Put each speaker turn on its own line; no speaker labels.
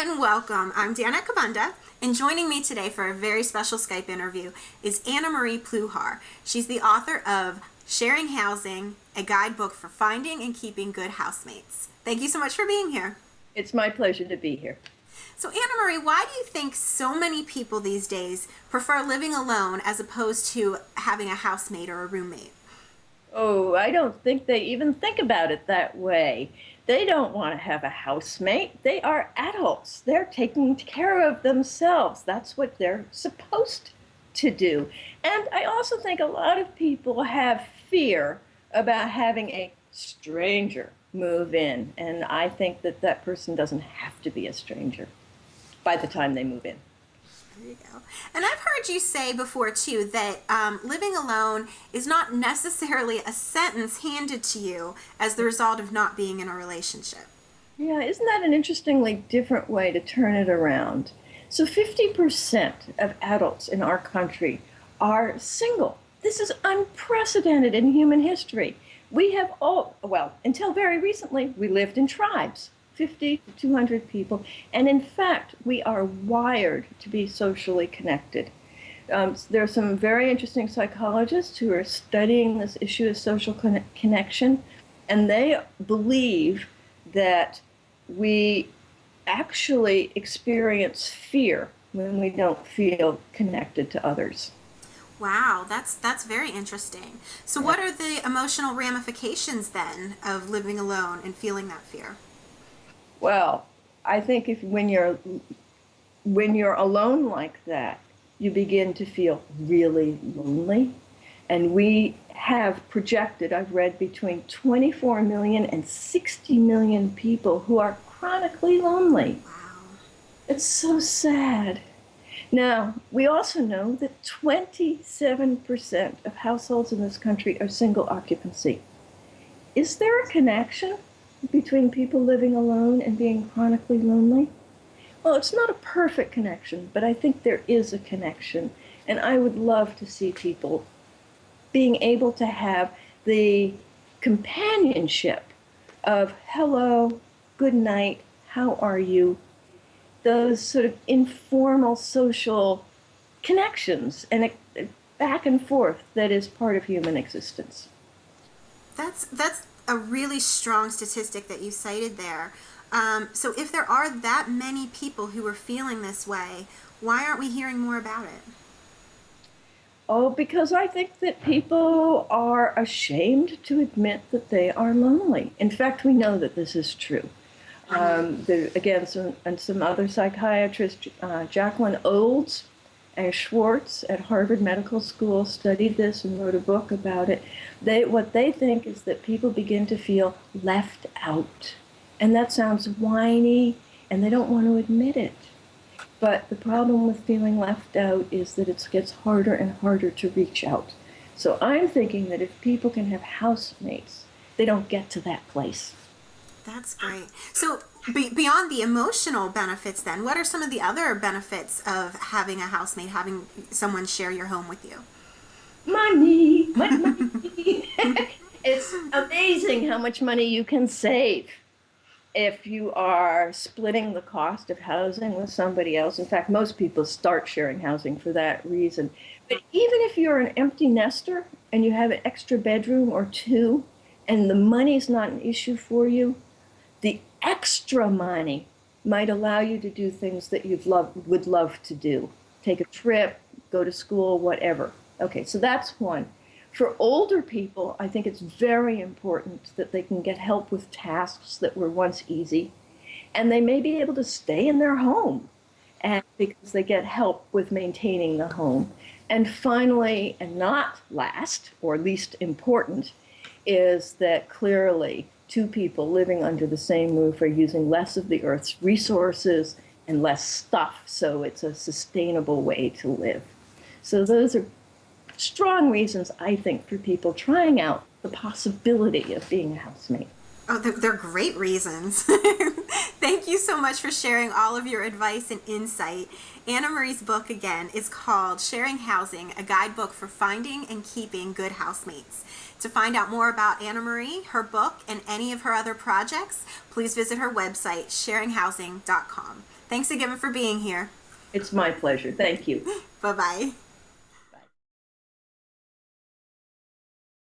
and welcome. I'm Dana Kabunda, and joining me today for a very special Skype interview is Annamarie Pluhar. She's the author of Sharing Housing, a guidebook for finding and keeping good housemates. Thank you so much for being here.
It's my pleasure to be here.
So Annamarie, why do you think so many people these days prefer living alone as opposed to having a housemate or a roommate?
Oh, I don't think they even think about it that way. They don't want to have a housemate. They are adults. They're taking care of themselves. That's what they're supposed to do. And I also think a lot of people have fear about having a stranger move in. And I think that that person doesn't have to be a stranger by the time they move in.
There you go. And I've heard you say before, too, that living alone is not necessarily a sentence handed to you as the result of not being in a relationship.
Yeah, isn't that an interestingly different way to turn it around? So 50% of adults in our country are single. This is unprecedented in human history. We have all, well, until very recently, we lived in tribes. 50 to 200 people, and in fact, we are wired to be socially connected. There are some very interesting psychologists who are studying this issue of social connection, and they believe that we actually experience fear when we don't feel connected to others.
Wow, that's very interesting. So what are the emotional ramifications then of living alone and feeling that fear?
Well, I think when you're alone like that, you begin to feel really lonely. And we have projected, I've read, between 24 million and 60 million people who are chronically lonely.
Wow.
It's so sad. Now, we also know that 27% of households in this country are single occupancy. Is there a connection between people living alone and being chronically lonely? Well, it's not a perfect connection, but I think there is a connection. And I would love to see people being able to have the companionship of hello, good night, how are you? Those sort of informal social connections and a back and forth that is part of human existence.
That's a really strong statistic that you cited there. So if there are that many people who are feeling this way, why aren't we hearing more about it?
Oh, because I think that people are ashamed to admit that they are lonely. In fact, we know that this is true. Again, some other psychiatrists, Jacqueline Olds and Schwartz at Harvard Medical School, studied this and wrote a book about it. What they think is that people begin to feel left out. And that sounds whiny, and they don't want to admit it. But the problem with feeling left out is that it gets harder and harder to reach out. So I'm thinking that if people can have housemates, they don't get to that place.
That's great. So beyond the emotional benefits then, what are some of the other benefits of having a housemate, having someone share your home with you?
Money. It's amazing how much money you can save if you are splitting the cost of housing with somebody else. In fact, most people start sharing housing for that reason. But even if you're an empty nester and you have an extra bedroom or two and the money's not an issue for you, the extra money might allow you to do things that would love to do. Take a trip, go to school, whatever. Okay, so that's one. For older people, I think it's very important that they can get help with tasks that were once easy, and they may be able to stay in their home and because they get help with maintaining the home. And finally, and not last, or least important, is that clearly two people living under the same roof are using less of the earth's resources and less stuff, so it's a sustainable way to live. So those are strong reasons, I think, for people trying out the possibility of being a housemate.
Oh, they're great reasons. Thank you so much for sharing all of your advice and insight. Annamarie's book, again, is called Sharing Housing, a guidebook for finding and keeping good housemates. To find out more about Annamarie, her book, and any of her other projects, please visit her website, sharinghousing.com. Thanks again for being here.
It's my pleasure. Thank you.
Bye-bye.